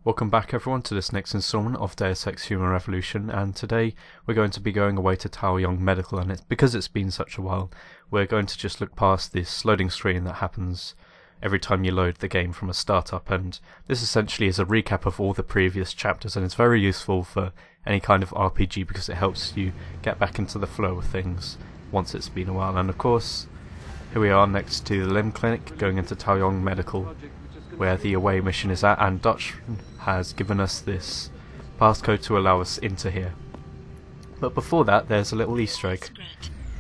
Welcome back everyone to this next installment of Deus Ex Human Revolution, and today we're going to be going away to Tai Yong Medical, and because it's been such a while, we're going to just look past this loading screen that happens every time you load the game from a startup, and this essentially is a recap of all the previous chapters, and it's very useful for any kind of RPG because it helps you get back into the flow of things once it's been a while. And of course, here we are next to the limb clinic, going into Tai Yong Medical, where the away mission is at, and Dutch has given us this passcode to allow us into here. But before that, there's a little Easter egg,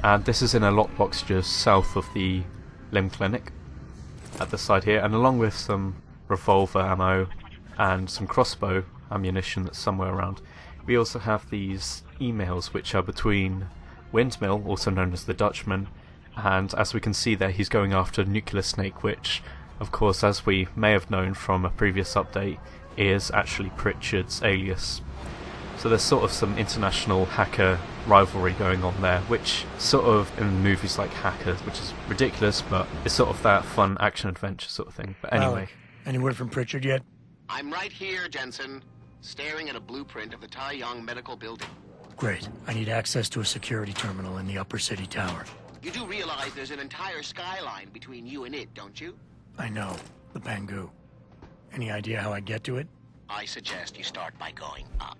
and this is in a lockbox just south of the limb clinic at the side here, and along with some revolver ammo and some crossbow ammunition that's somewhere around, we also have these emails which are between Windmill, also known as the Dutchman, and as we can see there, he's going after Nuclear Snake, which of course, as we may have known from a previous update, is actually Pritchard's alias. So there's sort of some international hacker rivalry going on there, which sort of in movies like Hackers, which is ridiculous, but it's sort of that fun action-adventure sort of thing. But anyway. Any word from Pritchard yet? I'm right here, Jensen, staring at a blueprint of the Tai Yong Medical building. Great. I need access to a security terminal in the upper city tower. You do realize there's an entire skyline between you and it, don't you? I know. The Pangu. Any idea how I get to it? I suggest you start by going up.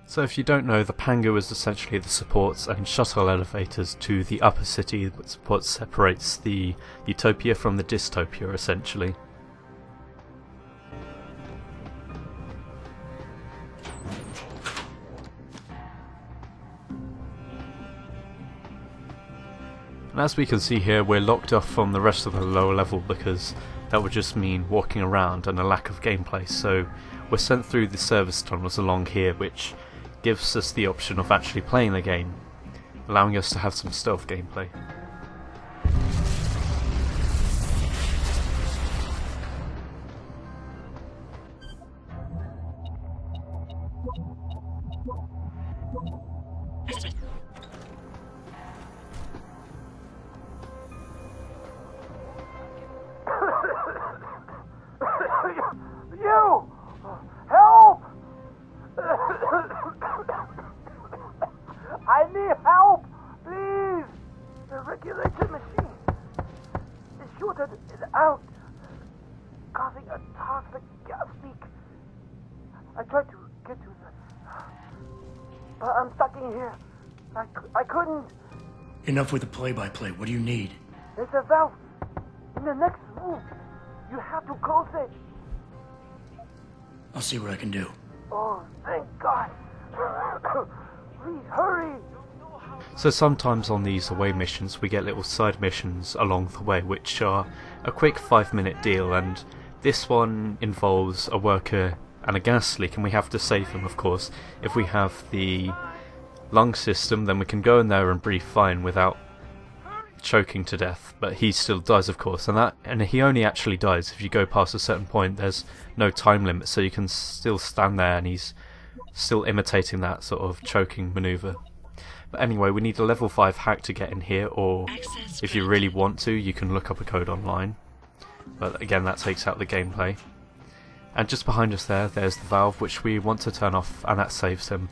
So if you don't know, the Pangu is essentially the supports and shuttle elevators to the upper city, what separates the utopia from the dystopia, essentially. And as we can see here, we're locked off from the rest of the lower level because that would just mean walking around and a lack of gameplay, so we're sent through the service tunnels along here, which gives us the option of actually playing the game, allowing us to have some stealth gameplay. I need help! Please! The regulator machine is shorted out, causing a toxic gas leak. I tried to get to the... but I'm stuck in here. I couldn't... Enough with the play-by-play. What do you need? There's a valve in the next room. You have to close it. I'll see what I can do. Oh, thank God. Please, hurry. So sometimes on these away missions we get little side missions along the way which are a quick 5-minute deal, and this one involves a worker and a gas leak, and we have to save him, of course. If we have the lung system, then we can go in there and breathe fine without choking to death, but he still dies, of course, and he only actually dies if you go past a certain point. There's no time limit, so you can still stand there and he's still imitating that sort of choking maneuver. But anyway, we need a level 5 hack to get in here, or if you really want to, you can look up a code online, but again that takes out the gameplay. And just behind us there's the valve which we want to turn off, and that saves him.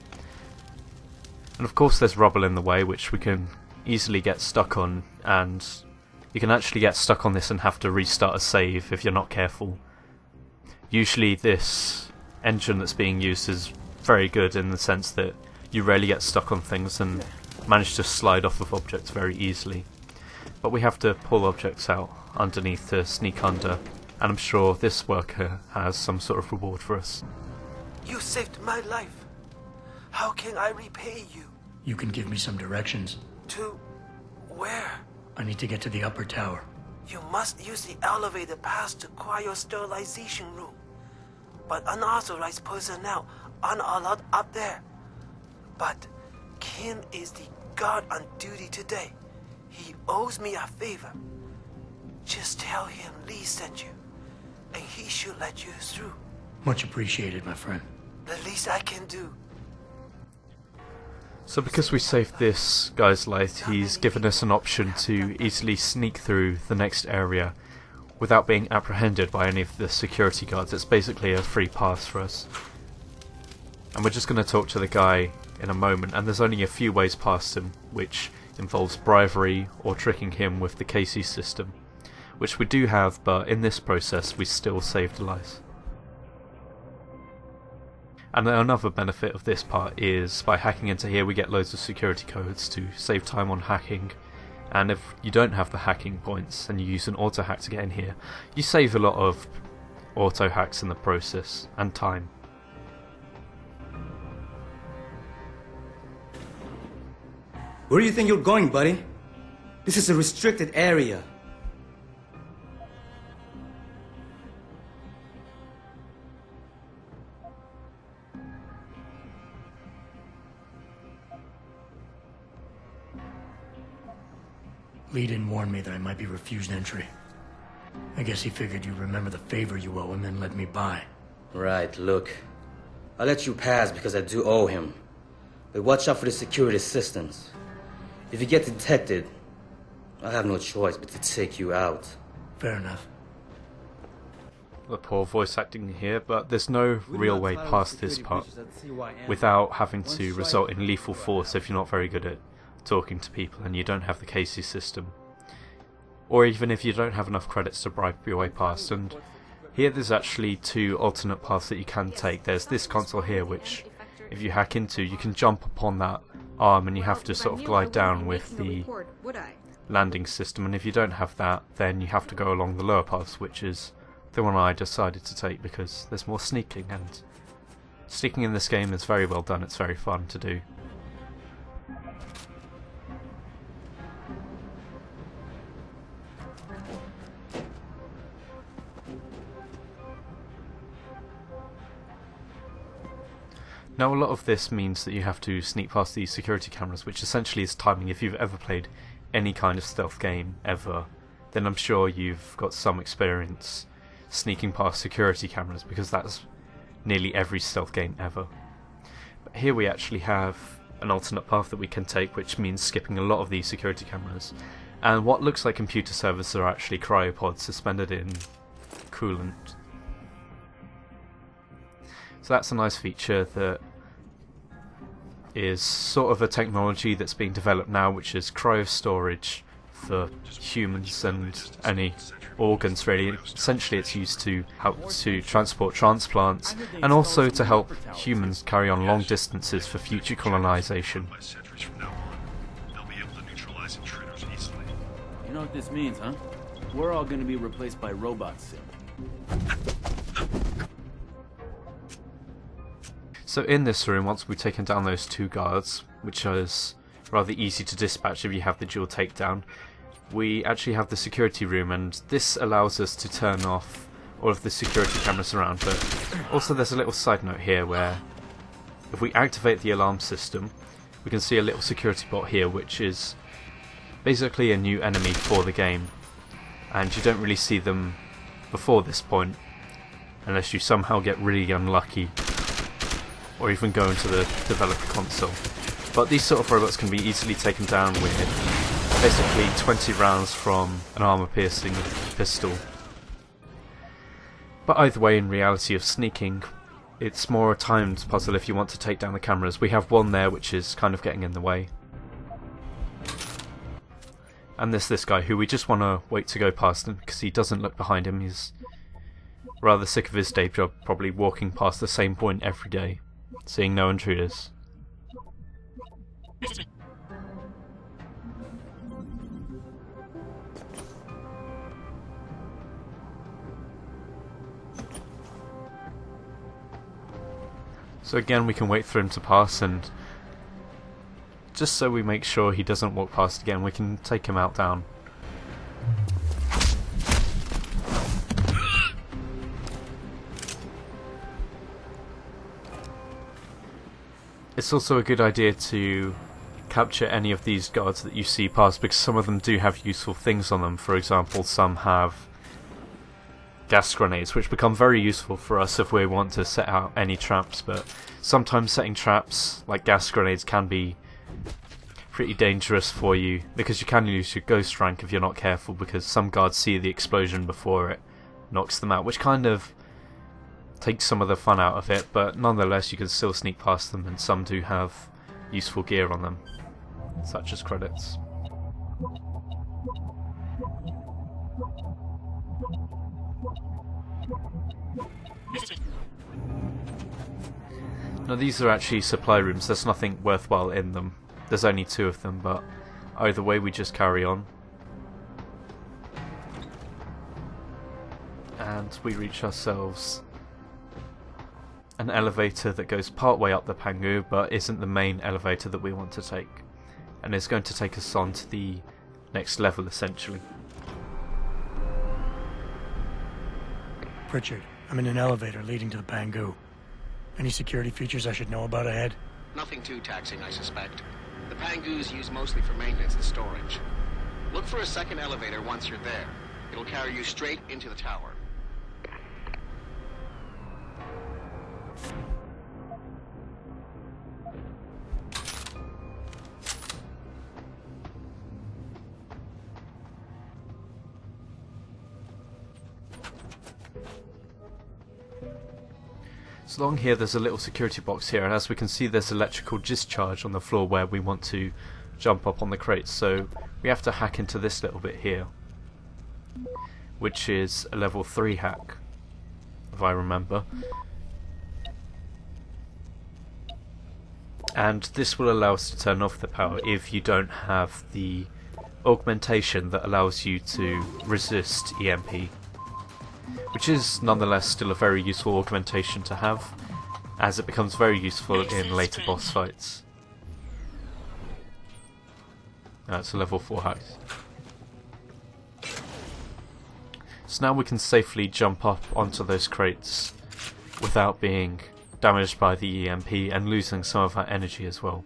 And of course there's rubble in the way which we can easily get stuck on, and you can actually get stuck on this and have to restart a save if you're not careful. Usually this engine that's being used is very good in the sense that you rarely get stuck on things and manage to slide off of objects very easily. But we have to pull objects out underneath to sneak under, and I'm sure this worker has some sort of reward for us. You saved my life. How can I repay you? You can give me some directions. To where? I need to get to the upper tower. You must use the elevator pass to cryosterilization room. But unauthorized personnel aren't allowed up there. But Kim is the guard on duty today. He owes me a favor. Just tell him Lee sent you, and he should let you through. Much appreciated, my friend. The least I can do. So because we saved this guy's life, he's given us an option to easily sneak through the next area without being apprehended by any of the security guards. It's basically a free pass for us. And we're just going to talk to the guy in a moment, and there's only a few ways past him, which involves bribery or tricking him with the KC system, which we do have, but in this process we still saved lives. And another benefit of this part is by hacking into here we get loads of security codes to save time on hacking, and if you don't have the hacking points and you use an auto hack to get in here, you save a lot of auto hacks in the process and time. Where do you think you're going, buddy? This is a restricted area. Lee didn't warn me that I might be refused entry. I guess he figured you'd remember the favor you owe him and let me by. Right, look. I'll let you pass because I do owe him. But watch out for the security systems. If you get detected, I have no choice but to take you out. Fair enough. The poor voice acting here, but there's no real way past this part without having to result in lethal force if you're not very good at talking to people and you don't have the KC system. Or even if you don't have enough credits to bribe your way past. And here there's actually two alternate paths that you can take. There's this console here which, if you hack into, you can jump upon that arm and you have to sort of glide down with the landing system, and if you don't have that then you have to go along the lower paths, which is the one I decided to take because there's more sneaking, and sneaking in this game is very well done, it's very fun to do. Now a lot of this means that you have to sneak past these security cameras, which essentially is timing. If you've ever played any kind of stealth game ever, then I'm sure you've got some experience sneaking past security cameras, because that's nearly every stealth game ever. But here we actually have an alternate path that we can take, which means skipping a lot of these security cameras. And what looks like computer servers are actually cryopods suspended in coolant. So that's a nice feature that is sort of a technology that's being developed now, which is cryo storage for humans and any organs really. Essentially it's used to help to transport transplants and also to help humans carry on long distances for future colonization. You know what this means, huh? We're all gonna be replaced by robots soon. So in this room, once we've taken down those two guards, which is rather easy to dispatch if you have the dual takedown, we actually have the security room, and this allows us to turn off all of the security cameras around. But also there's a little side note here where if we activate the alarm system, we can see a little security bot here, which is basically a new enemy for the game, and you don't really see them before this point unless you somehow get really unlucky or even go into the developer console. But these sort of robots can be easily taken down with basically 20 rounds from an armor-piercing pistol. But either way, in reality of sneaking, it's more a timed puzzle if you want to take down the cameras. We have one there which is kind of getting in the way. And there's this guy who we just want to wait to go past him because he doesn't look behind him. He's rather sick of his day job, probably walking past the same point every day, seeing no intruders. So again we can wait for him to pass, and just so we make sure he doesn't walk past again, we can take him out down. It's also a good idea to capture any of these guards that you see pass, because some of them do have useful things on them. For example, some have gas grenades, which become very useful for us if we want to set out any traps, but sometimes setting traps like gas grenades can be pretty dangerous for you, because you can lose your ghost rank if you're not careful, because some guards see the explosion before it knocks them out, which kind of takes some of the fun out of it, but nonetheless you can still sneak past them, and some do have useful gear on them, such as credits. Now these are actually supply rooms, there's nothing worthwhile in them. There's only 2 of them, but either way we just carry on. And we reach ourselves an elevator that goes part way up the Pangu, but isn't the main elevator that we want to take. And it's going to take us on to the next level, essentially. Pritchard, I'm in an elevator leading to the Pangu. Any security features I should know about ahead? Nothing too taxing, I suspect. The Pangu's used mostly for maintenance and storage. Look for a second elevator once you're there. It'll carry you straight into the tower. So along here there's a little security box here, and as we can see there's electrical discharge on the floor where we want to jump up on the crates, so we have to hack into this little bit here, which is a level 3 hack, if I remember. And this will allow us to turn off the power if you don't have the augmentation that allows you to resist EMP, which is nonetheless still a very useful augmentation to have, as it becomes very useful in later boss fights. It's a level 4 hack. So now we can safely jump up onto those crates without being damaged by the EMP and losing some of our energy as well.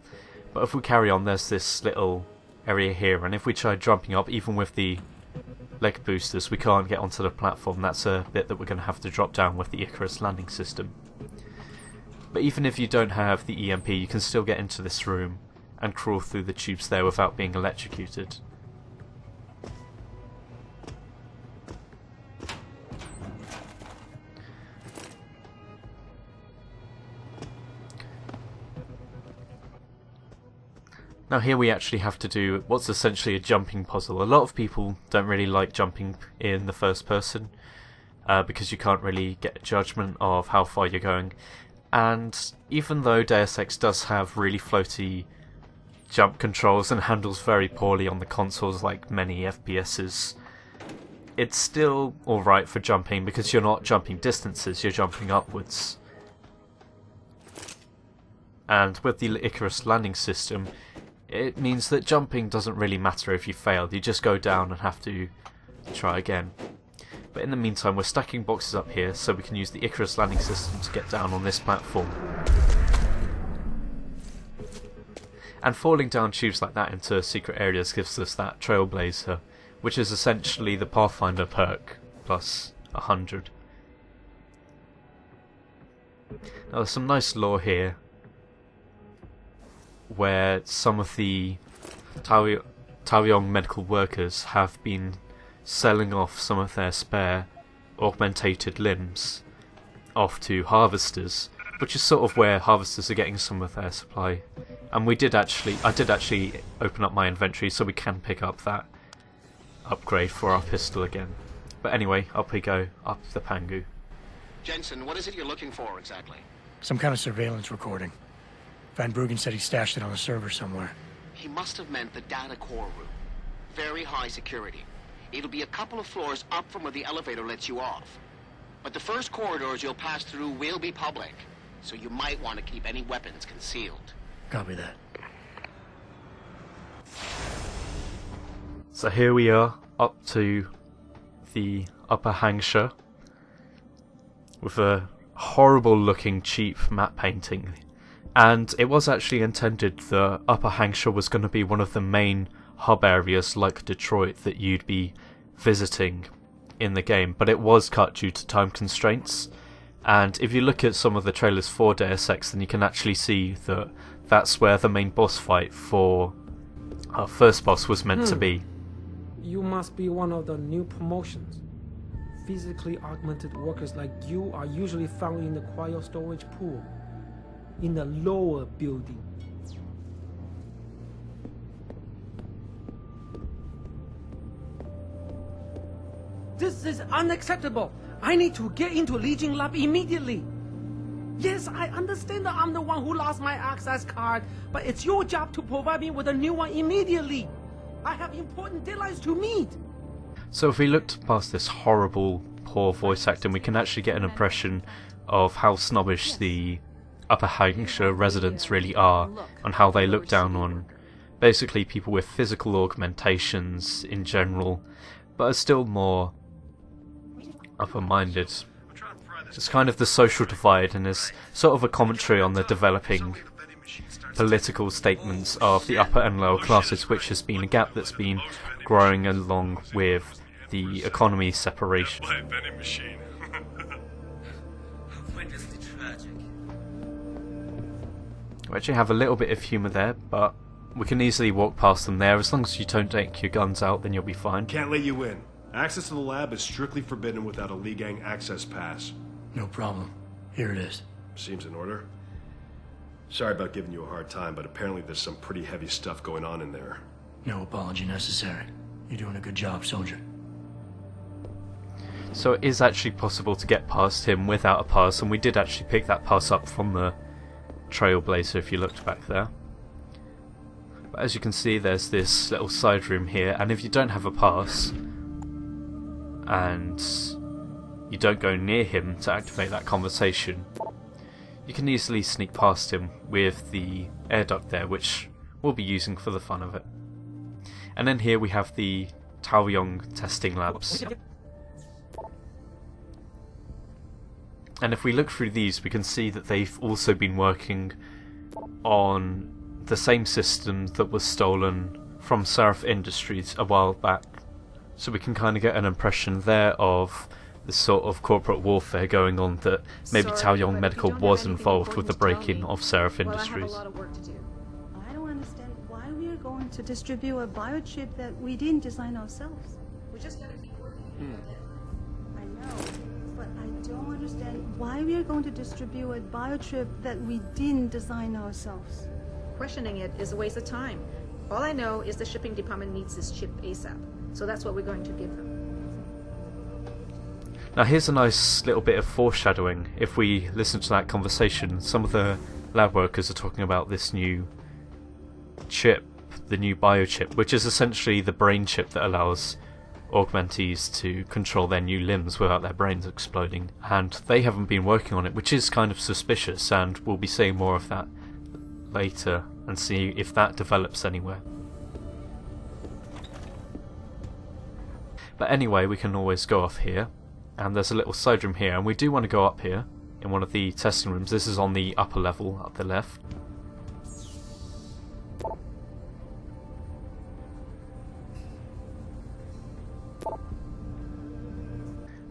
But if we carry on, there's this little area here, and if we try jumping up, even with the leg boosters, we can't get onto the platform. That's a bit that we're going to have to drop down with the Icarus landing system. But even if you don't have the EMP, you can still get into this room and crawl through the tubes there without being electrocuted. Now here we actually have to do what's essentially a jumping puzzle. A lot of people don't really like jumping in the first person because you can't really get a judgment of how far you're going. And even though Deus Ex does have really floaty jump controls and handles very poorly on the consoles like many FPSs, it's still alright for jumping because you're not jumping distances, you're jumping upwards. And with the Icarus landing system, it means that jumping doesn't really matter if you fail, you just go down and have to try again. But in the meantime we're stacking boxes up here so we can use the Icarus landing system to get down on this platform. And falling down tubes like that into secret areas gives us that Trailblazer, which is essentially the Pathfinder perk plus 100. Now there's some nice lore here where some of the Tai Yong Medical workers have been selling off some of their spare augmentated limbs off to harvesters, which is sort of where harvesters are getting some of their supply. And I did actually open up my inventory so we can pick up that upgrade for our pistol again. But anyway, up we go, up the Pangu. Jensen, what is it you're looking for exactly? Some kind of surveillance recording. Van Bruggen said he stashed it on a server somewhere. He must have meant the data core room. Very high security. It'll be a couple of floors up from where the elevator lets you off. But the first corridors you'll pass through will be public, so you might want to keep any weapons concealed. Copy that. So here we are, up to the upper hangsha, with a horrible looking cheap matte painting. And it was actually intended the upper hangsha was going to be one of the main hub areas like Detroit that you'd be visiting in the game, but it was cut due to time constraints. And if you look at some of the trailers for Deus Ex, then you can actually see that that's where the main boss fight for our first boss was meant to be. You must be one of the new promotions. Physically augmented workers like you are usually found in the cryo storage pool, in the lower building. This is unacceptable. I need to get into Legion Lab immediately. Yes, I understand that I'm the one who lost my access card, but it's your job to provide me with a new one immediately. I have important deadlines to meet. So if we looked past this horrible, poor voice acting, we can actually get an impression of how snobbish the Upper Hampshire residents really are, and how they look down on basically people with physical augmentations in general, but are still more upper-minded. It's kind of the social divide, and is sort of a commentary on the developing political statements of the upper and lower classes, which has been a gap that's been growing along with the economy separation. We actually have a little bit of humour there, but we can easily walk past them there. As long as you don't take your guns out, then you'll be fine. Can't let you in. Access to the lab is strictly forbidden without a Lee Gang access pass. No problem. Here it is. Seems in order. Sorry about giving you a hard time, but apparently there's some pretty heavy stuff going on in there. No apology necessary. You're doing a good job, soldier. So it is actually possible to get past him without a pass, and we did actually pick that pass up from the Trailblazer if you looked back there. But as you can see, there's this little side room here, and if you don't have a pass and you don't go near him to activate that conversation, you can easily sneak past him with the air duct there, which we'll be using for the fun of it. And then here we have the Taong testing labs. And if we look through these, we can see that they've also been working on the same system that was stolen from Sarif Industries a while back. So we can kind of get an impression there of the sort of corporate warfare going on, that maybe Tai Yong Medical was involved with the break-in of Sarif Industries. I don't understand why we are going to distribute a biochip that we didn't design ourselves. We just gotta keep working. I know, but I don't understand why we are going to distribute a biochip that we didn't design ourselves. Questioning it is a waste of time. All I know is the shipping department needs this chip ASAP, so that's what we're going to give them. Now here's a nice little bit of foreshadowing. If we listen to that conversation, some of the lab workers are talking about this new chip, the new biochip, which is essentially the brain chip that allows augmentees to control their new limbs without their brains exploding, and they haven't been working on it, which is kind of suspicious, and we'll be seeing more of that later and see if that develops anywhere. But anyway, we can always go off here, and there's a little side room here, and we do want to go up here in one of the testing rooms. This is on the upper level up the left.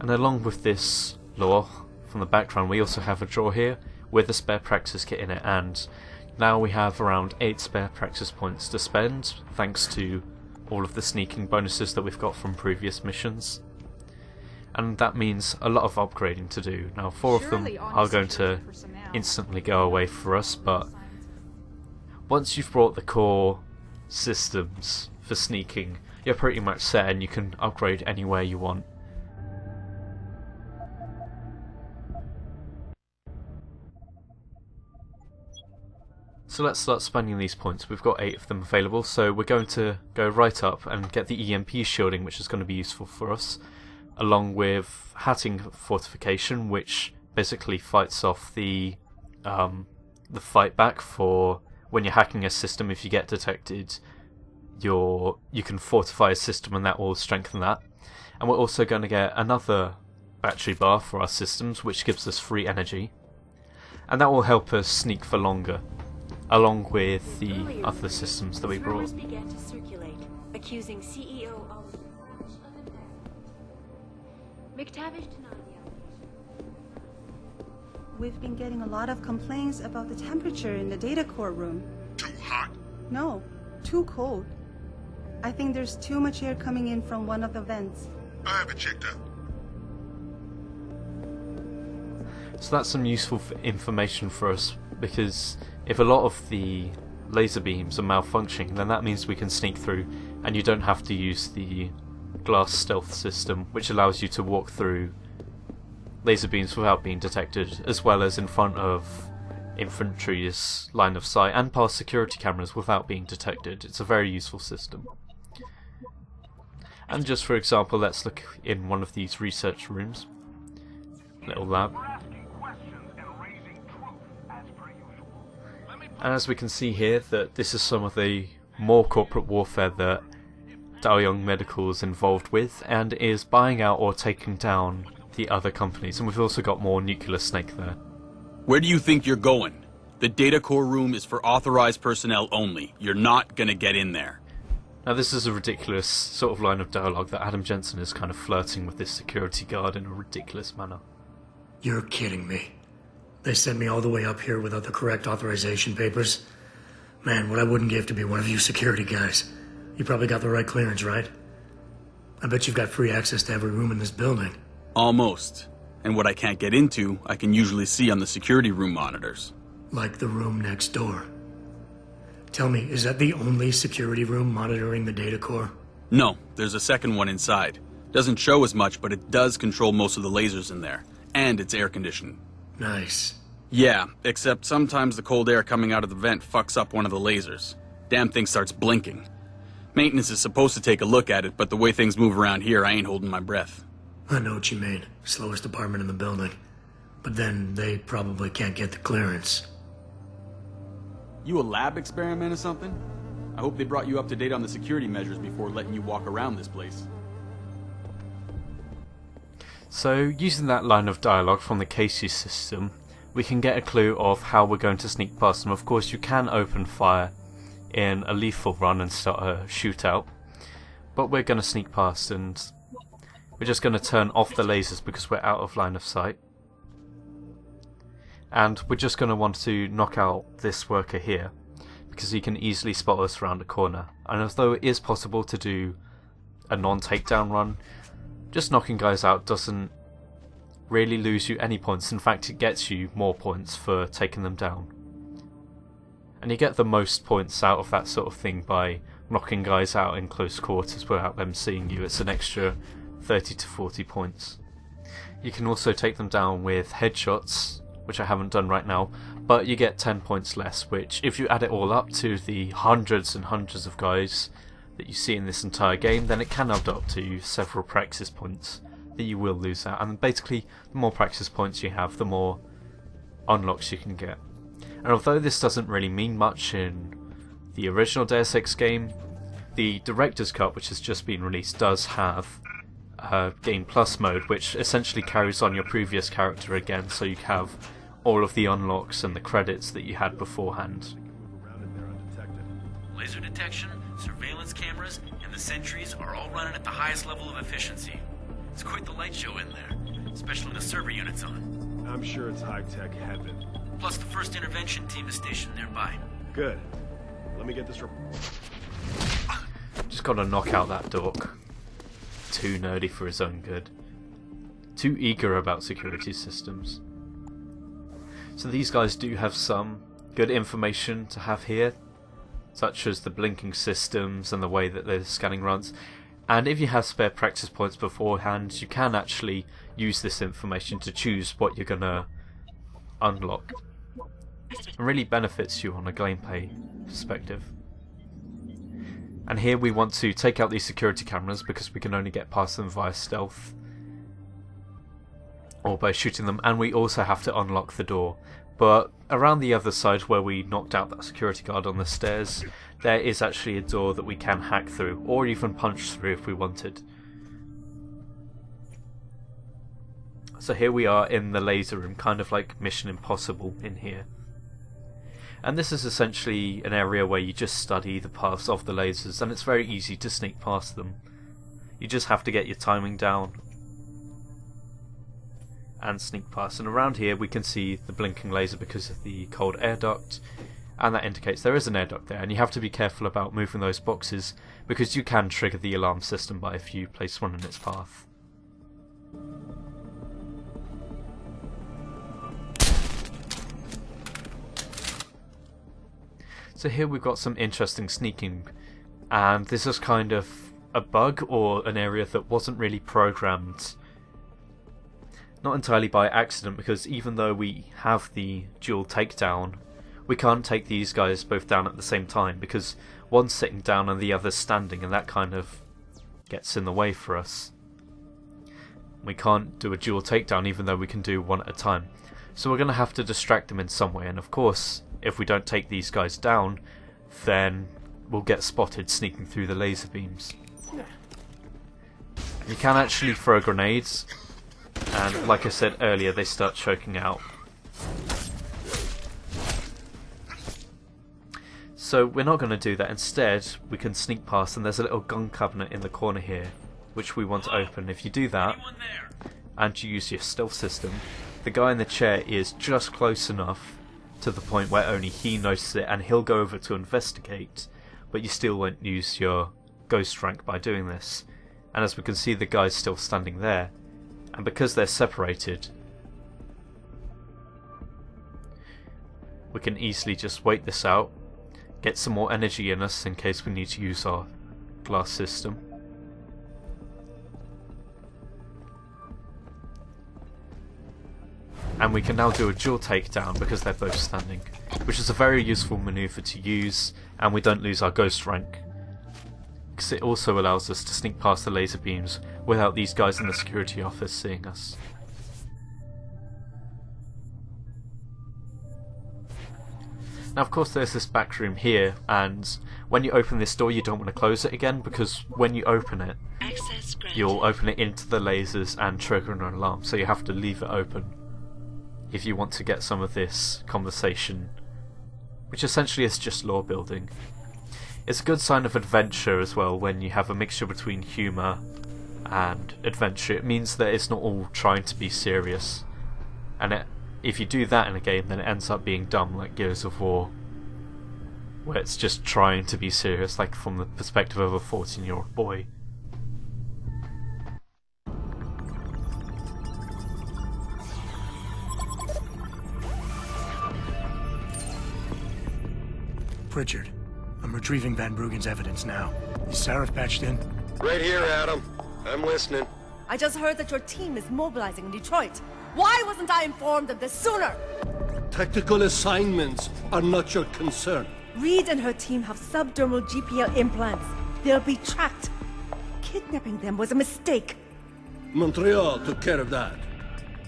And along with this lore from the background, we also have a drawer here with a spare practice kit in it, and now we have around 8 spare practice points to spend, thanks to all of the sneaking bonuses that we've got from previous missions. And that means a lot of upgrading to do. Now 4 of them are going to instantly go away for us, but once you've brought the core systems for sneaking, you're pretty much set and you can upgrade anywhere you want. So let's start spending these points. We've got 8 of them available, so we're going to go right up and get the EMP shielding, which is going to be useful for us, along with hatting fortification, which basically fights off the fight back for when you're hacking a system. If you get detected, you can fortify a system and that will strengthen that. And we're also going to get another battery bar for our systems, which gives us free energy, and that will help us sneak for longer, along with the other systems that we brought. Rumors began to circulate, accusing CEO of McTavish We've been getting a lot of complaints about the temperature in the data core room. Too hot? No, too cold. I think there's too much air coming in from one of the vents. I have it checked out. So that's some useful information for us, because if a lot of the laser beams are malfunctioning, then that means we can sneak through, and you don't have to use the glass stealth system, which allows you to walk through laser beams without being detected, as well as in front of infantry's line of sight and past security cameras without being detected. It's a very useful system. And just for example, let's look in one of these research rooms. Little lab. And as we can see here, that this is some of the more corporate warfare that Tai Yong Medical is involved with, and is buying out or taking down the other companies. And we've also got more nuclear snake there. Where do you think you're going? The data core room is for authorized personnel only. You're not gonna get in there. Now this is a ridiculous sort of line of dialogue that Adam Jenson is kind of flirting with this security guard in a ridiculous manner. You're kidding me. They sent me all the way up here without the correct authorization papers. Man, what I wouldn't give to be one of you security guys. You probably got the right clearance, right? I bet you've got free access to every room in this building. Almost. And what I can't get into, I can usually see on the security room monitors. Like the room next door. Tell me, is that the only security room monitoring the data core? No, there's a second one inside. Doesn't show as much, but it does control most of the lasers in there. And it's air conditioned. Nice. Yeah, except sometimes the cold air coming out of the vent fucks up one of the lasers. Damn thing starts blinking. Maintenance is supposed to take a look at it, but the way things move around here, I ain't holding my breath. I know what you mean. Slowest department in the building. But then they probably can't get the clearance. You a lab experiment or something? I hope they brought you up to date on the security measures before letting you walk around this place. So, using that line of dialogue from the Casey system, we can get a clue of how we're going to sneak past them. Of course, you can open fire in a lethal run and start a shootout, but we're going to sneak past and we're just going to turn off the lasers because we're out of line of sight. And we're just going to want to knock out this worker here, because he can easily spot us around the corner. And although it is possible to do a non-takedown run, just knocking guys out doesn't really lose you any points. In fact, it gets you more points for taking them down. And you get the most points out of that sort of thing by knocking guys out in close quarters without them seeing you. It's an extra 30 to 40 points. You can also take them down with headshots, which I haven't done right now, but you get 10 points less, which if you add it all up to the hundreds and hundreds of guys that you see in this entire game, then it can add up to several practice points that you will lose out. And basically, the more practice points you have, the more unlocks you can get. And although this doesn't really mean much in the original Deus Ex game, the Director's Cut, which has just been released, does have Game Plus mode, which essentially carries on your previous character again, so you have all of the unlocks and the credits that you had beforehand. Laser detection, surveillance cameras, and the sentries are all running at the highest level of efficiency. It's quite the light show in there, especially when the server unit's on. I'm sure it's high-tech heaven. Plus the first intervention team is stationed nearby. Good. Let me get this Just gotta knock out that dork. Too nerdy for his own good. Too eager about security systems. So these guys do have some good information to have here, such as the blinking systems and the way that the scanning runs. And if you have spare practice points beforehand, you can actually use this information to choose what you're gonna unlock. It really benefits you on a gameplay perspective. And here we want to take out these security cameras because we can only get past them via stealth or by shooting them, and we also have to unlock the door. But around the other side where we knocked out that security guard on the stairs, there is actually a door that we can hack through, or even punch through if we wanted. So here we are in the laser room, kind of like Mission Impossible in here. And this is essentially an area where you just study the paths of the lasers, and it's very easy to sneak past them. You just have to get your timing down and sneak past. And around here we can see the blinking laser because of the cold air duct, and that indicates there is an air duct there, and you have to be careful about moving those boxes because you can trigger the alarm system by if you place one in its path. So here we've got some interesting sneaking, and this is kind of a bug or an area that wasn't really programmed, not entirely by accident, because even though we have the dual takedown, we can't take these guys both down at the same time because one's sitting down and the other's standing, and that kind of gets in the way for us. We can't do a dual takedown even though we can do one at a time. So we're going to have to distract them in some way, and of course if we don't take these guys down then we'll get spotted sneaking through the laser beams. You can actually throw grenades, and like I said earlier, they start choking out. So we're not going to do that. Instead, we can sneak past, and there's a little gun cabinet in the corner here, which we want to open. If you do that, and you use your stealth system, the guy in the chair is just close enough to the point where only he notices it, and he'll go over to investigate, but you still won't use your ghost rank by doing this. And as we can see, the guy's still standing there, and because they're separated, we can easily just wait this out, get some more energy in us in case we need to use our glass system. And we can now do a dual takedown because they're both standing, which is a very useful maneuver to use, and we don't lose our ghost rank, because it also allows us to sneak past the laser beams without these guys in the security office seeing us. Now of course there's this back room here, and when you open this door you don't want to close it again, because when you open it you'll open it into the lasers and trigger an alarm, so you have to leave it open if you want to get some of this conversation, which essentially is just lore building. It's a good sign of adventure as well when you have a mixture between humour and adventure. It means that it's not all trying to be serious, and if you do that in a game then it ends up being dumb, like Gears of War, where it's just trying to be serious, like from the perspective of a 14-year-old boy. Pritchard, I'm retrieving Van Bruggen's evidence now. Is Sarif patched in? Right here, Adam. I'm listening. I just heard that your team is mobilizing in Detroit. Why wasn't I informed of this sooner? Tactical assignments are not your concern. Reed and her team have subdermal GPL implants. They'll be tracked. Kidnapping them was a mistake. Montreal took care of that.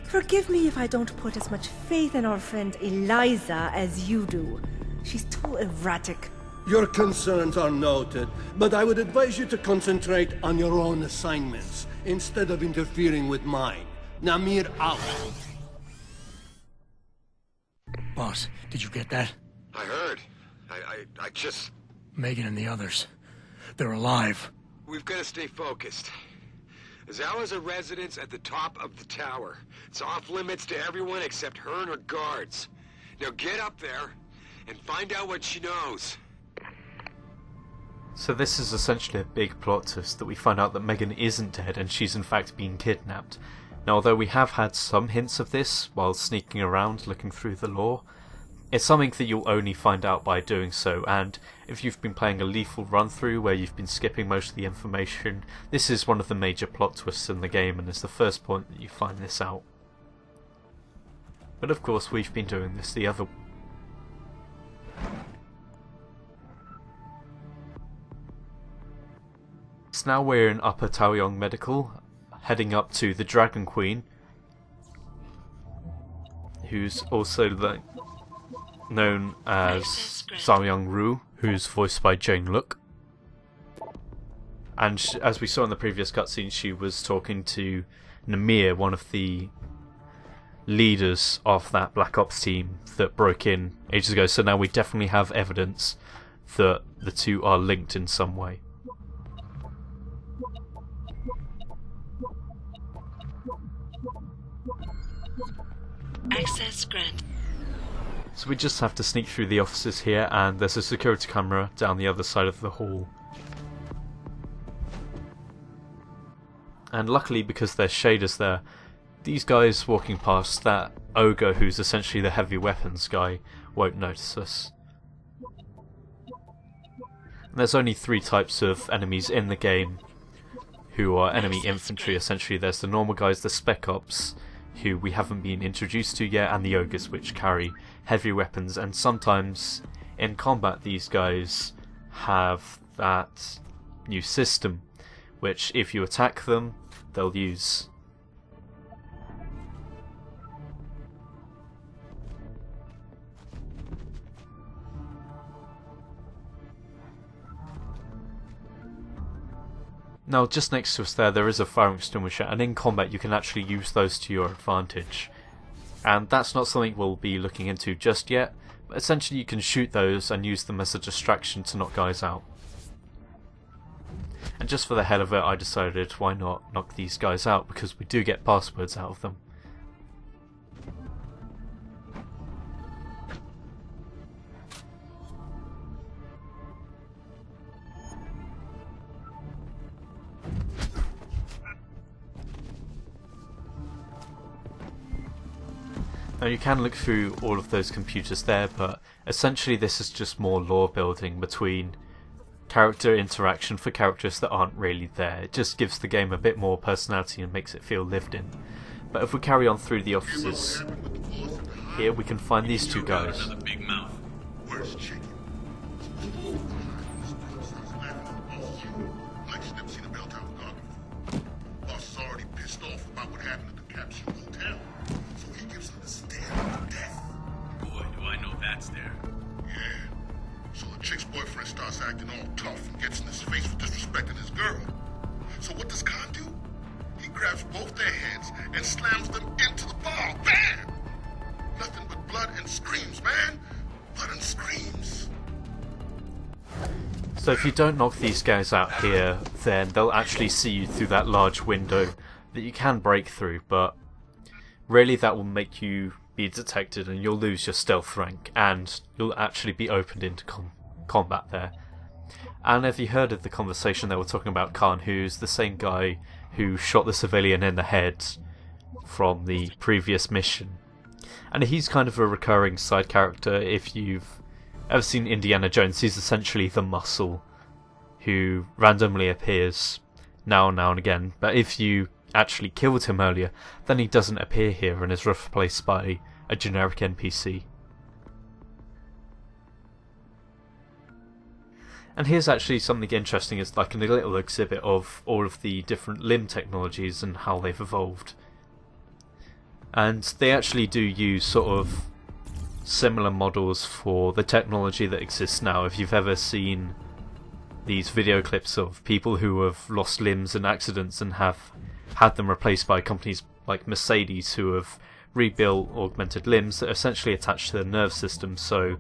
Forgive me if I don't put as much faith in our friend Eliza as you do. She's too erratic. Your concerns are noted, but I would advise you to concentrate on your own assignments instead of interfering with mine. Namir out. Boss, did you get that? I heard. I just... Megan and the others. They're alive. We've got to stay focused. Zhao has a residence at the top of the tower. It's off limits to everyone except her and her guards. Now get up there and find out what she knows. So this is essentially a big plot twist, that we find out that Megan isn't dead and she's in fact been kidnapped. Now although we have had some hints of this while sneaking around looking through the lore, it's something that you'll only find out by doing so, and if you've been playing a lethal run through where you've been skipping most of the information, this is one of the major plot twists in the game and is the first point that you find this out. But of course we've been doing this the other. So now we're in Upper Tai Yong Medical, heading up to the Dragon Queen, who's also known as Zhao Yun Ru, who's voiced by Jane Look. And as we saw in the previous cutscene, she was talking to Namir, one of the leaders of that Black Ops team that broke in ages ago. So now we definitely have evidence that the two are linked in some way. Access granted. So we just have to sneak through the offices here, and there's a security camera down the other side of the hall. And luckily, because there's shaders there, these guys walking past, that ogre who's essentially the heavy weapons guy, won't notice us. And there's only 3 types of enemies in the game who are enemy infantry essentially. There's the normal guys, the spec ops, who we haven't been introduced to yet, and the ogres, which carry heavy weapons. And sometimes in combat these guys have that new system, which if you attack them, they'll use. Now, just next to us there is a fire extinguisher, and in combat you can actually use those to your advantage. And that's not something we'll be looking into just yet, but essentially you can shoot those and use them as a distraction to knock guys out. And just for the hell of it, I decided why not knock these guys out, because we do get passwords out of them. Now you can look through all of those computers there, but essentially this is just more lore building between character interaction for characters that aren't really there. It just gives the game a bit more personality and makes it feel lived in. But if we carry on through the offices, here we can find these 2 guys. Acting all tough and gets in his face for disrespecting his girl. So what does Khan do? He grabs both their heads and slams them into the bar. Bam! Nothing but blood and screams, man. Blood and screams. So if you don't knock these guys out here, then they'll actually see you through that large window that you can break through, but really that will make you be detected and you'll lose your stealth rank, and you'll actually be opened into combat there. And have you heard of the conversation they were talking about Khan, who's the same guy who shot the civilian in the head from the previous mission? And he's kind of a recurring side character. If you've ever seen Indiana Jones, he's essentially the muscle who randomly appears now and again. But if you actually killed him earlier, then he doesn't appear here and is replaced by a generic NPC. And here's actually something interesting, it's like a little exhibit of all of the different limb technologies and how they've evolved. And they actually do use sort of similar models for the technology that exists now. If you've ever seen these video clips of people who have lost limbs in accidents and have had them replaced by companies like Mercedes who have rebuilt augmented limbs that are essentially attached to their nerve system, so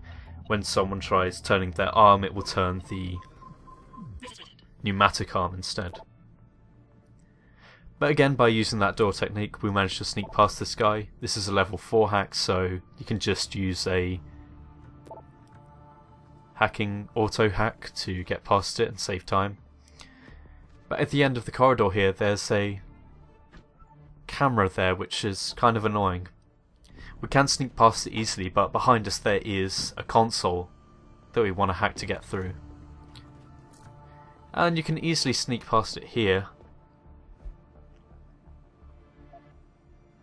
when someone tries turning their arm, it will turn the pneumatic arm instead. But again, by using that door technique, we managed to sneak past this guy. This is a level 4 hack, so you can just use a hacking auto hack to get past it and save time. But at the end of the corridor here, there's a camera there, which is kind of annoying. We can sneak past it easily, but behind us there is a console that we want to hack to get through. And you can easily sneak past it here.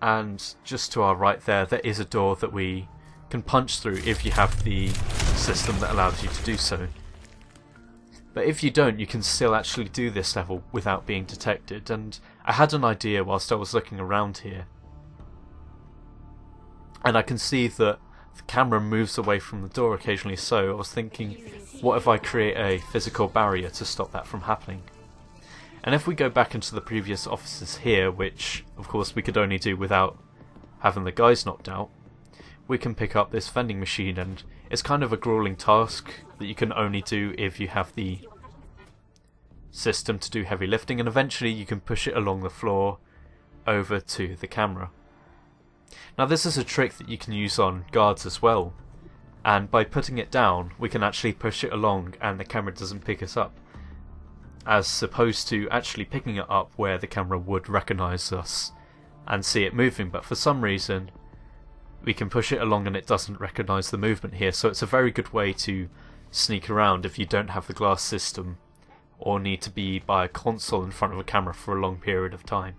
And just to our right there is a door that we can punch through if you have the system that allows you to do so. But if you don't, you can still actually do this level without being detected. And I had an idea whilst I was looking around here. And I can see that the camera moves away from the door occasionally, so I was thinking, what if I create a physical barrier to stop that from happening? And if we go back into the previous offices here, which of course we could only do without having the guys knocked out, we can pick up this vending machine, and it's kind of a grueling task that you can only do if you have the system to do heavy lifting, and eventually you can push it along the floor over to the camera. Now this is a trick that you can use on guards as well. and by putting it down we can actually push it along and the camera doesn't pick us up, as opposed to actually picking it up where the camera would recognise us and see it moving. But for some reason we can push it along and it doesn't recognise the movement here, so it's a very good way to sneak around if you don't have the glass system or need to be by a console in front of a camera for a long period of time.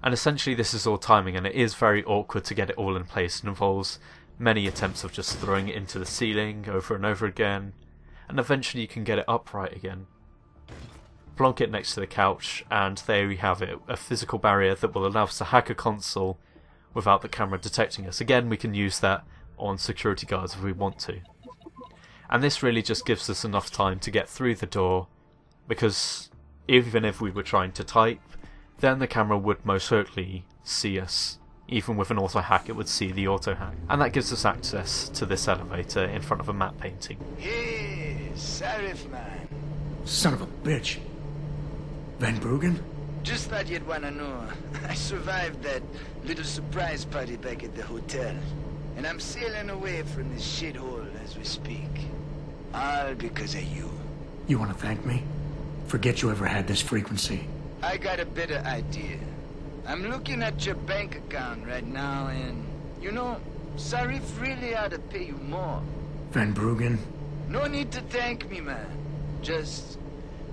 And essentially this is all timing, and it is very awkward to get it all in place. It involves many attempts of just throwing it into the ceiling over and over again, and eventually you can get it upright again. Plonk it next to the couch, and there we have it, a physical barrier that will allow us to hack a console without the camera detecting us. Again, we can use that on security guards if we want to. And this really just gives us enough time to get through the door, because even if we were trying to type, then the camera would most certainly see us. Even with an auto hack, it would see the auto hack. And that gives us access to this elevator in front of a matte painting. Hey, Sarif man. Son of a bitch. Van Bruggen? Just thought you'd wanna know. I survived that little surprise party back at the hotel. And I'm sailing away from this shithole as we speak. All because of you. You want to thank me? Forget you ever had this frequency. I got a better idea. I'm looking at your bank account right now and, you know, Sarif really ought to pay you more. Van Bruggen? No need to thank me, man. Just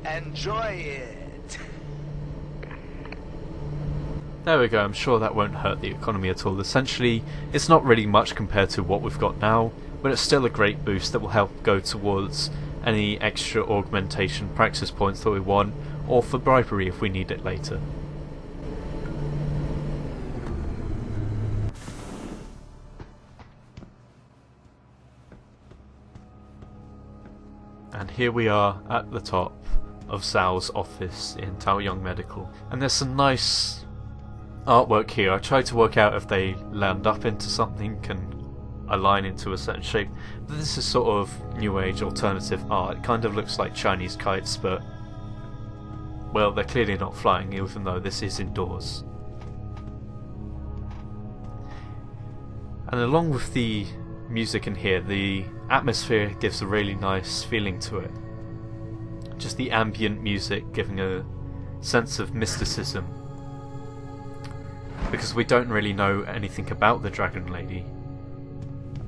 enjoy it. There we go, I'm sure that won't hurt the economy at all. Essentially, it's not really much compared to what we've got now, but it's still a great boost that will help go towards any extra augmentation praxis points that we want, or for bribery if we need it later. And here we are at the top of Zhao's office in Tai Yong Medical, and there's some nice artwork here. I tried to work out if they land up into something and align into a certain shape, but this is sort of new age alternative art. It kind of looks like Chinese kites, but well, they're clearly not flying, even though this is indoors. And along with the music in here, the atmosphere gives a really nice feeling to it. Just the ambient music giving a sense of mysticism, because we don't really know anything about the Dragon Lady,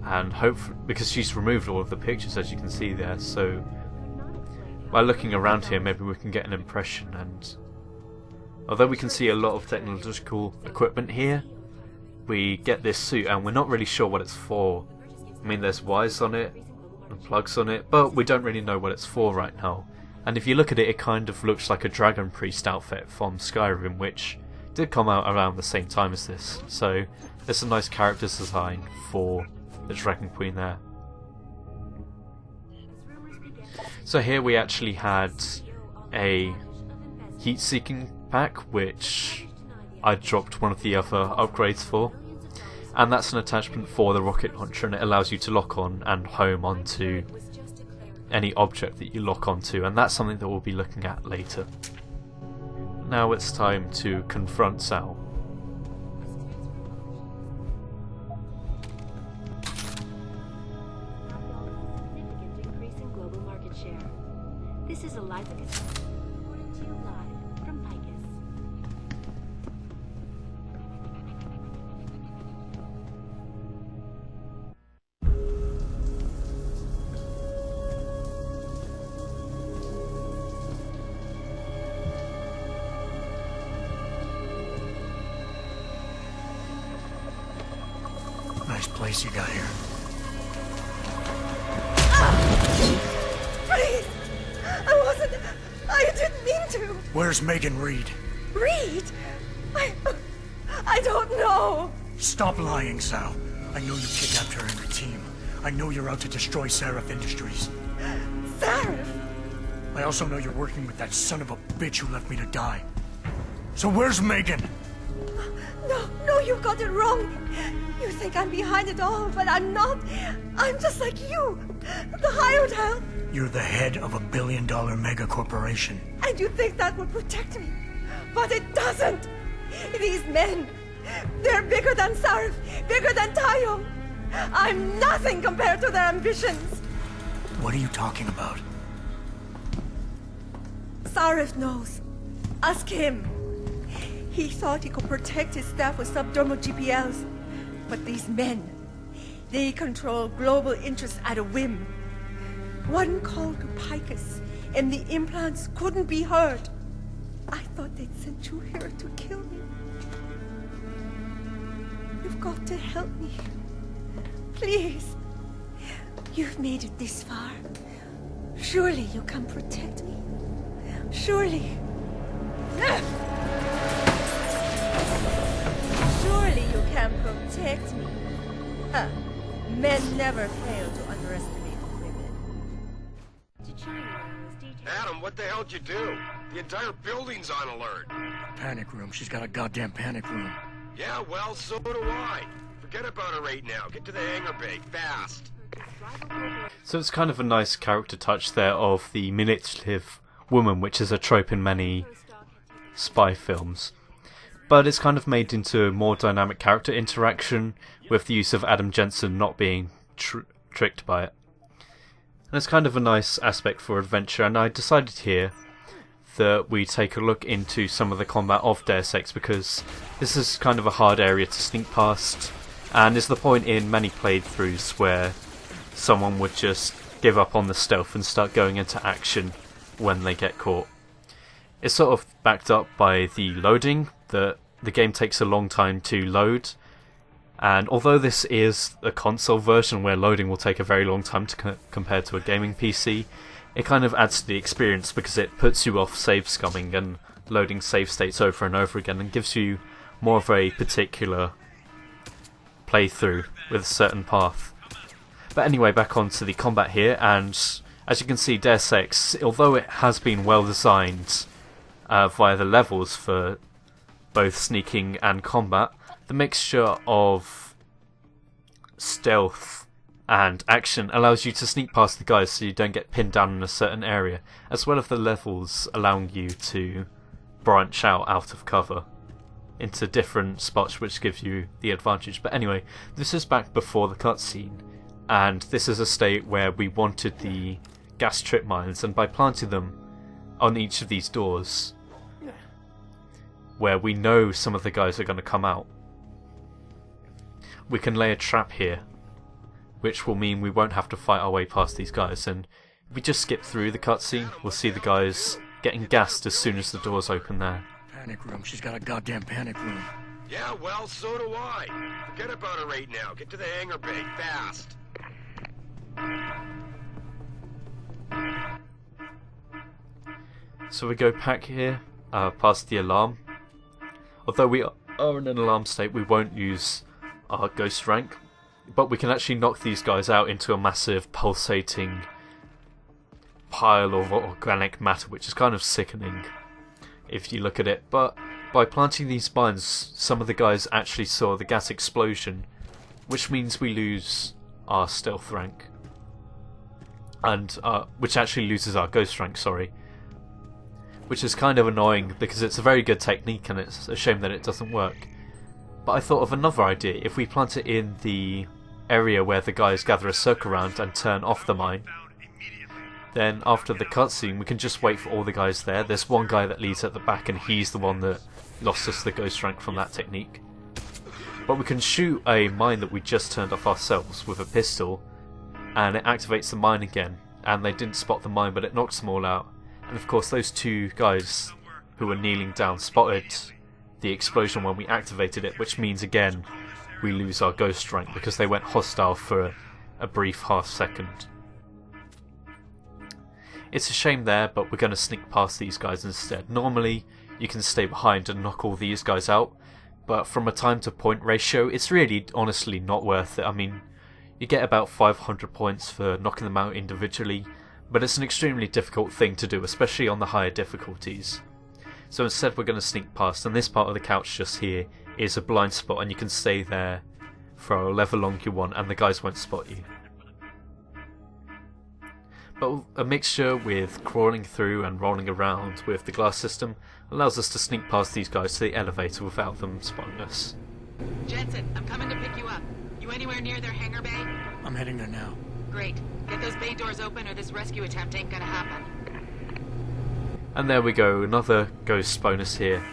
and hopefully because she's removed all of the pictures, as you can see there, so by looking around here maybe we can get an impression. And although we can see a lot of technological equipment here, we get this suit and we're not really sure what it's for. I mean, there's wires on it and plugs on it, but we don't really know what it's for right now. And if you look at it, it kind of looks like a Dragon Priest outfit from Skyrim, which did come out around the same time as this, so there's some nice character design for the Dragon Queen there. So here we actually had a heat-seeking pack, which I dropped one of the other upgrades for, and that's an attachment for the rocket launcher, and it allows you to lock on and home onto any object that you lock onto, and that's something that we'll be looking at later. Now it's time to confront Zhao. Significant increase in global market share. This is Eliza reporting to you live from Picus. Nice place you got here. Please! I didn't mean to! Where's Megan Reed? Reed? I don't know! Stop lying, Zhao. I know you kidnapped her and her team. I know you're out to destroy Sarif Industries. Sarif? I also know you're working with that son of a bitch who left me to die. So where's Megan? No, you got it wrong. You think I'm behind it all, but I'm not. I'm just like you. The hired help. You're the head of a billion-dollar mega corporation. And you think that would protect me. But it doesn't. These men, They're bigger than Sarif, bigger than Tai Yong. I'm nothing compared to their ambitions. What are you talking about? Sarif knows. Ask him. He thought he could protect his staff with subdermal GPLs. But these men, they control global interests at a whim. One call to Picus, and the implants couldn't be heard. I thought they'd sent you here to kill me. You've got to help me. Please. You've made it this far. Surely you can protect me. Surely. Surely you can protect me. Huh. Men never fail to underestimate women. Adam, what the hell'd you do? The entire building's on alert. Panic room. She's got a goddamn panic room. Yeah, well, so do I. Forget about her right now. Get to the hangar bay, fast. So it's kind of a nice character touch there of the manipulative woman, which is a trope in many spy films. But it's kind of made into a more dynamic character interaction with the use of Adam Jenson not being tricked by it. And it's kind of a nice aspect for adventure, and I decided here that we take a look into some of the combat of Deus Ex, because this is kind of a hard area to sneak past, and is the point in many playthroughs where someone would just give up on the stealth and start going into action when they get caught. It's sort of backed up by the loading, that the game takes a long time to load, and although this is a console version where loading will take a very long time to compare to a gaming PC, it kind of adds to the experience because it puts you off save scumming and loading save states over and over again, and gives you more of a particular playthrough with a certain path. But anyway, back onto the combat here, and as you can see, Deus Ex, although it has been well designed via the levels for both sneaking and combat, the mixture of stealth and action allows you to sneak past the guys so you don't get pinned down in a certain area, as well as the levels allowing you to branch out of cover into different spots, which gives you the advantage. But anyway, this is back before the cutscene, and this is a state where we wanted the gas trip mines, and by planting them on each of these doors where we know some of the guys are going to come out, we can lay a trap here, which will mean we won't have to fight our way past these guys. And if we just skip through the cutscene, we'll see the guys getting gassed as soon as the doors open there. Panic room. She's got a goddamn panic room. Yeah, well, so do I. Forget about her right now. Get to the hangar bay, fast. So we go back here, past the alarm. Although we are in an alarm state, we won't use our ghost rank, but we can actually knock these guys out into a massive pulsating pile of organic matter, which is kind of sickening if you look at it. But by planting these mines, some of the guys actually saw the gas explosion, which means we lose our stealth rank, and which actually loses our ghost rank, sorry. Which is kind of annoying because it's a very good technique and it's a shame that it doesn't work. But I thought of another idea. If we plant it in the area where the guys gather a circle around and turn off the mine, then after the cutscene we can just wait for all the guys there. There's one guy that leads at the back, and he's the one that lost us the ghost rank from that technique. But we can shoot a mine that we just turned off ourselves with a pistol, and it activates the mine again, and they didn't spot the mine, but it knocks them all out. And of course those two guys who were kneeling down spotted the explosion when we activated it, which means again we lose our ghost rank because they went hostile for a brief half second. It's a shame there, but we're going to sneak past these guys instead. Normally you can stay behind and knock all these guys out, but from a time to point ratio it's really honestly not worth it. I mean, you get about 500 points for knocking them out individually, but it's an extremely difficult thing to do, especially on the higher difficulties. So instead we're going to sneak past, and this part of the couch just here is a blind spot, and you can stay there for however long you want and the guys won't spot you. But a mixture with crawling through and rolling around with the glass system allows us to sneak past these guys to the elevator without them spotting us. Jensen, I'm coming to pick you up. You anywhere near their hangar bay? I'm heading there now. Great. Get those bay doors open or this rescue attempt ain't gonna happen. And there we go, another ghost bonus here.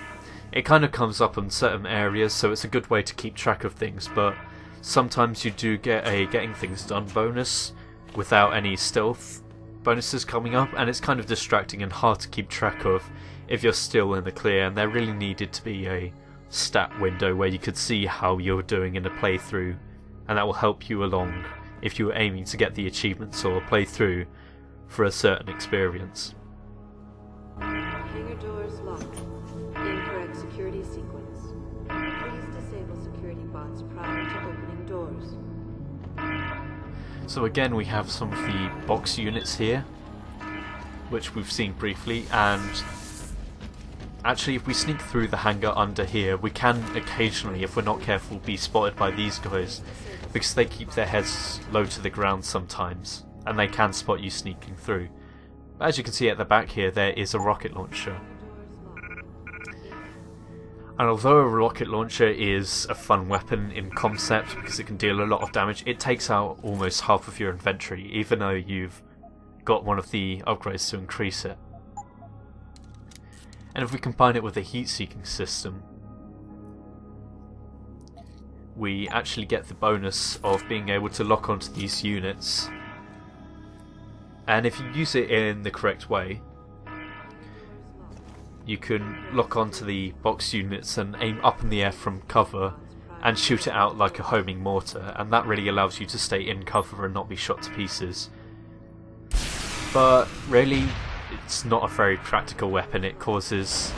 It kind of comes up in certain areas, so it's a good way to keep track of things, but sometimes you do get a getting things done bonus without any stealth bonuses coming up, and it's kind of distracting and hard to keep track of if you're still in the clear, and there really needed to be a stat window where you could see how you're doing in a playthrough, and that will help you along if you were aiming to get the achievements or play through for a certain experience. Hangar doors locked. Incorrect security sequence. Please disable security bots prior to opening doors. So again, we have some of the box units here, which we've seen briefly, and actually if we sneak through the hangar under here, we can occasionally, if we're not careful, be spotted by these guys, because they keep their heads low to the ground sometimes, and they can spot you sneaking through. As you can see at the back here, there is a rocket launcher. And although a rocket launcher is a fun weapon in concept because it can deal a lot of damage, it takes out almost half of your inventory, even though you've got one of the upgrades to increase it. And if we combine it with a heat-seeking system, we actually get the bonus of being able to lock onto these units. And if you use it in the correct way, you can lock onto the box units and aim up in the air from cover and shoot it out like a homing mortar, and that really allows you to stay in cover and not be shot to pieces. But really, it's not a very practical weapon. It causes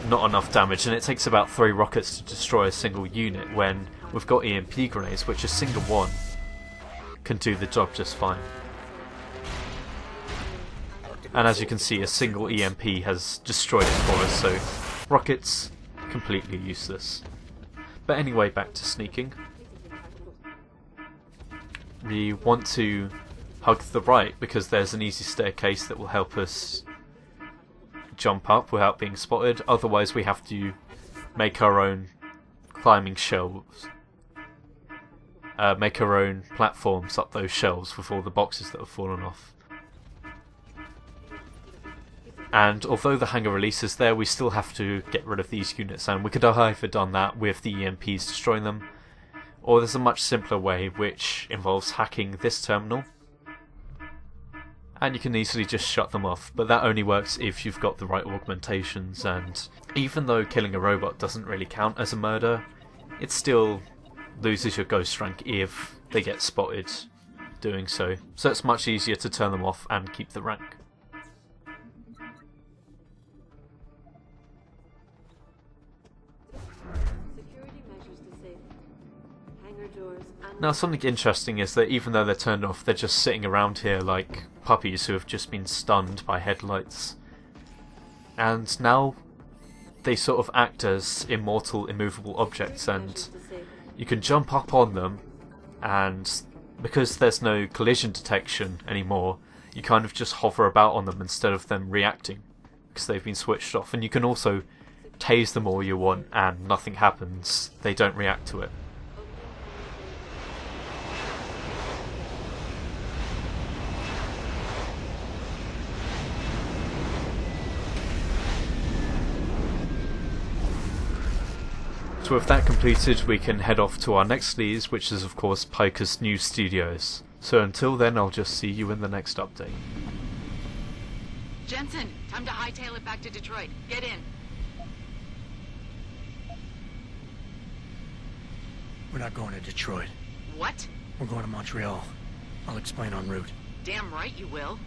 not enough damage, and it takes about 3 rockets to destroy a single unit, when we've got EMP grenades, which a single one can do the job just fine. And as you can see, a single EMP has destroyed it for us, so rockets, completely useless. But anyway, back to sneaking. We want to hug the right because there's an easy staircase that will help us jump up without being spotted. Otherwise we have to make our own climbing shelves. Make our own platforms up those shelves with all the boxes that have fallen off. And although the hangar release is there, we still have to get rid of these units, and we could have either done that with the EMPs destroying them, or there's a much simpler way which involves hacking this terminal, and you can easily just shut them off, but that only works if you've got the right augmentations. And even though killing a robot doesn't really count as a murder, it still loses your ghost rank if they get spotted doing so, so it's much easier to turn them off and keep the rank. Now something interesting is that even though they're turned off, they're just sitting around here like puppies who have just been stunned by headlights. And now they sort of act as immortal, immovable objects, and you can jump up on them, and because there's no collision detection anymore, you kind of just hover about on them instead of them reacting, because they've been switched off. And you can also tase them all you want and nothing happens, they don't react to it. So with that completed, we can head off to our next sneeze, which is of course Piker's new studios. So until then, I'll just see you in the next update. Jensen, time to hightail it back to Detroit. Get in. We're not going to Detroit. What? We're going to Montreal. I'll explain en route. Damn right you will.